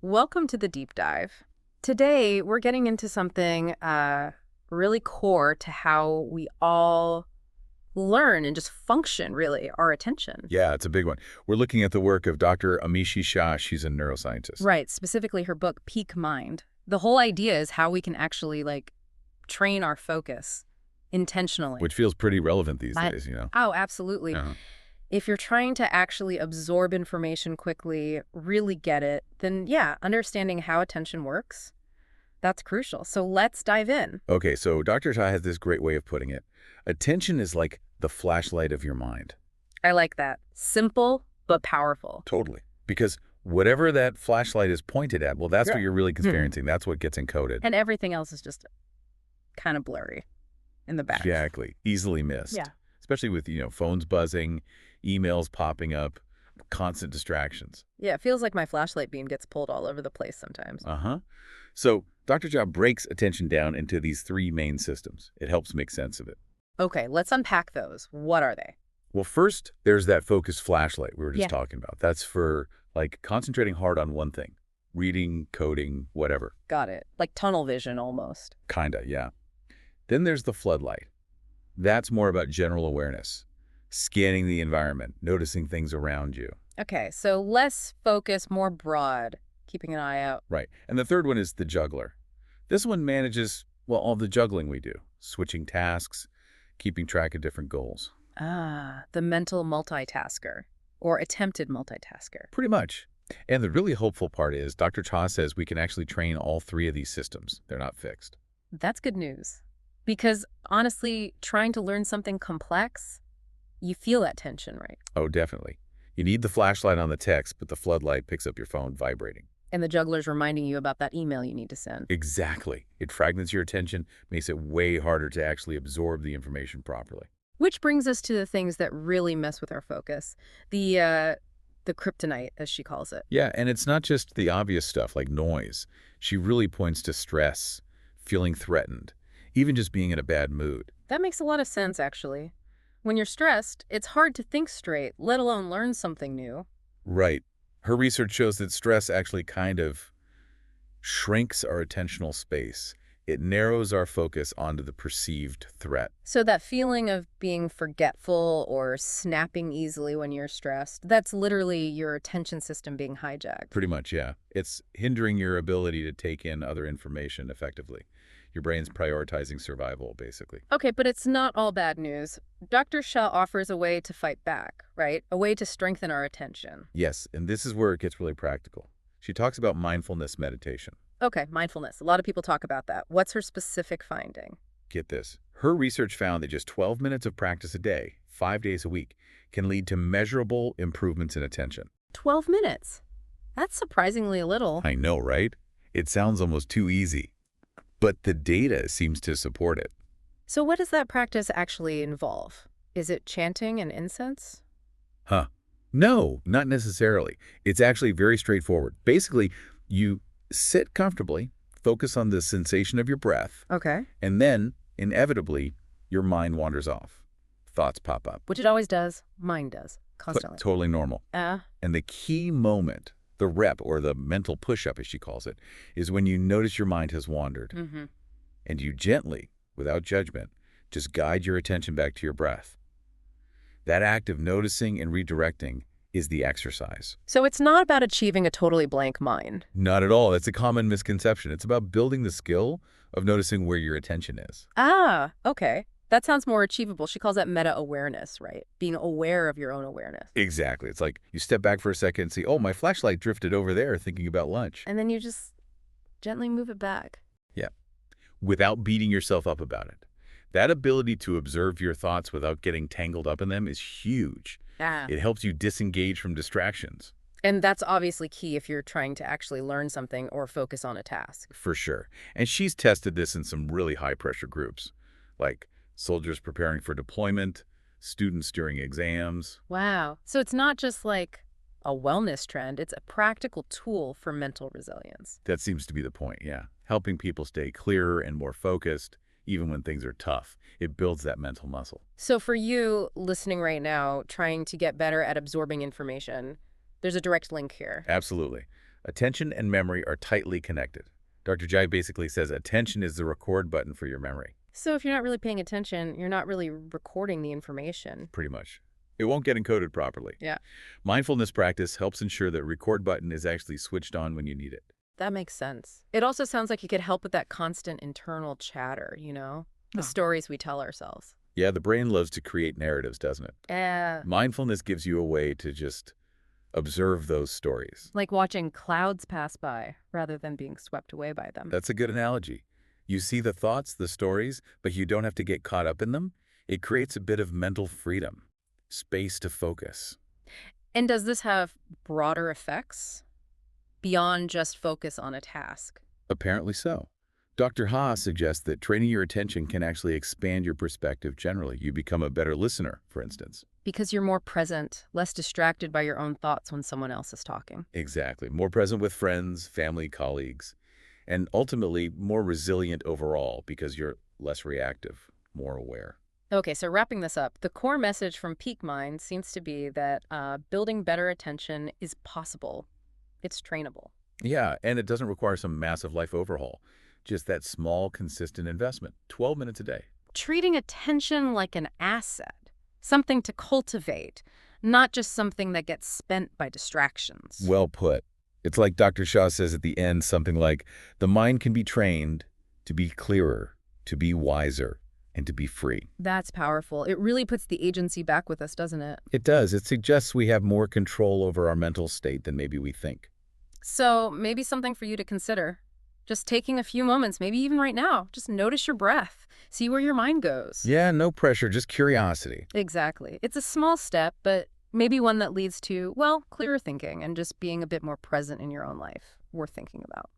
Welcome to the deep dive. Today, we're getting into something really core to how we all learn and just function, really, our attention. Yeah, it's a big one. We're looking at the work of Dr. Amishi Jha. She's a neuroscientist, Right, specifically her book, Peak Mind. The whole idea is how we can actually, train our focus intentionally. which feels pretty relevant these But- days. Oh, absolutely. Uh-huh. If you're trying to actually absorb information quickly, really get it, then yeah, understanding how attention works, that's crucial. So let's dive in. Okay, so Dr. Jha has this great way of putting it. Attention is like the flashlight of your mind. I like that. Simple, but powerful. Totally. Because whatever that flashlight is pointed at, well, that's what you're really experiencing. That's what gets encoded. And everything else is just kind of blurry in the back. Exactly. Easily missed. Yeah. Especially with, phones buzzing, emails popping up, constant distractions. Yeah, it feels like my flashlight beam gets pulled all over the place sometimes. Uh-huh. So Dr. Jha breaks attention down into these three main systems. It helps make sense of it. Okay, let's unpack those. What are they? Well, first, there's that focused flashlight we were just Yeah. talking about. That's for, concentrating hard on one thing. Reading, coding, whatever. Got it. Like tunnel vision almost. Kinda, yeah. Then there's the floodlight. That's more about general awareness. Scanning the environment, noticing things around you. Okay, so less focus, more broad, keeping an eye out. Right. And the third one is the juggler. This one manages, well, all the juggling we do. Switching tasks, keeping track of different goals. Ah, the mental multitasker, or attempted multitasker. Pretty much. And the really hopeful part is Dr. Jha says we can actually train all three of these systems. They're not fixed. That's good news. Because honestly, trying to learn something complex, you feel that tension, right? Oh, definitely. You need the flashlight on the text, but the floodlight picks up your phone vibrating. And the juggler's reminding you about that email you need to send. Exactly. It fragments your attention, makes it way harder to actually absorb the information properly. Which brings us to the things that really mess with our focus. The kryptonite, as she calls it. Yeah, and it's not just the obvious stuff like noise. She really points to stress, feeling threatened, even just being in a bad mood. That makes a lot of sense, actually. When you're stressed, it's hard to think straight, let alone learn something new. Right. Her research shows that stress actually kind of shrinks our attentional space. It narrows our focus onto the perceived threat. So that feeling of being forgetful or snapping easily when you're stressed, that's literally your attention system being hijacked. Pretty much, yeah. It's hindering your ability to take in other information effectively. Your brain's prioritizing survival, basically. Okay, but it's not all bad news. Dr. Shah offers a way to fight back, right? A way to strengthen our attention. Yes, and this is where it gets really practical. She talks about mindfulness meditation. Okay, mindfulness. A lot of people talk about that. What's her specific finding? Get this. Her research found that just 12 minutes of practice a day, 5 days a week, can lead to measurable improvements in attention. 12 minutes. That's surprisingly little. I know, right? It sounds almost too easy. But the data seems to support it. So what does that practice actually involve? Is it chanting and incense? Huh. No, not necessarily. It's actually very straightforward. Basically, you sit comfortably, focus on the sensation of your breath, Okay. and then, inevitably, your mind wanders off. Thoughts pop up. Which it always does. Mine does. Constantly. Totally normal. Uh, And the key moment, the rep, or the mental push-up as she calls it, is when you notice your mind has wandered. mm-hmm. And you gently, without judgment, just guide your attention back to your breath. That act of noticing and redirecting is the exercise. So it's not about achieving a totally blank mind. Not at all. It's a common misconception. It's about building the skill of noticing where your attention is. Ah, okay. That sounds more achievable. She calls that meta-awareness, right? Being aware of your own awareness. Exactly. It's like you step back for a second and see, oh, my flashlight drifted over there thinking about lunch. And then you just gently move it back. Yeah. Without beating yourself up about it. That ability to observe your thoughts without getting tangled up in them is huge. Ah. It helps you disengage from distractions. And that's obviously key if you're trying to actually learn something or focus on a task. For sure. And she's tested this in some really high-pressure groups, like soldiers preparing for deployment, students during exams. Wow. So it's not just like a wellness trend. It's a practical tool for mental resilience. That seems to be the point, yeah. Helping people stay clearer and more focused, even when things are tough. It builds that mental muscle. So for you listening right now, trying to get better at absorbing information, there's a direct link here. Absolutely. Attention and memory are tightly connected. Dr. Jai basically says attention is the record button for your memory, So if you're not really paying attention, you're not really recording the information. pretty much. It won't get encoded properly. Yeah, Mindfulness practice helps ensure that record button is actually switched on when you need it. that makes sense. It also sounds like it could help with that constant internal chatter, the stories we tell ourselves. Yeah, the brain loves to create narratives, doesn't it? Eh, Mindfulness gives you a way to just observe those stories. like watching clouds pass by rather than being swept away by them. That's a good analogy. You see the thoughts, the stories, but you don't have to get caught up in them. It creates a bit of mental freedom, space to focus. And does this have broader effects beyond just focus on a task? Apparently so. Dr. Ha suggests that training your attention can actually expand your perspective generally. You become a better listener, for instance. Because you're more present, less distracted by your own thoughts when someone else is talking. Exactly. More present with friends, family, colleagues, and ultimately more resilient overall because you're less reactive, more aware. Okay, so wrapping this up, the core message from Peak Mind seems to be that building better attention is possible. It's trainable. Yeah, and it doesn't require some massive life overhaul. Just that small, consistent investment, 12 minutes a day. Treating attention like an asset, something to cultivate, not just something that gets spent by distractions. Well put. It's like Dr. Shah says at the end, something like, the mind can be trained to be clearer, to be wiser, and to be free. That's powerful. It really puts the agency back with us, doesn't it? It does. It suggests we have more control over our mental state than maybe we think. So maybe something for you to consider. Just taking a few moments, maybe even right now, just notice your breath. See where your mind goes. Yeah, no pressure, just curiosity. Exactly. It's a small step, but maybe one that leads to, well, clearer thinking and just being a bit more present in your own life. Worth thinking about.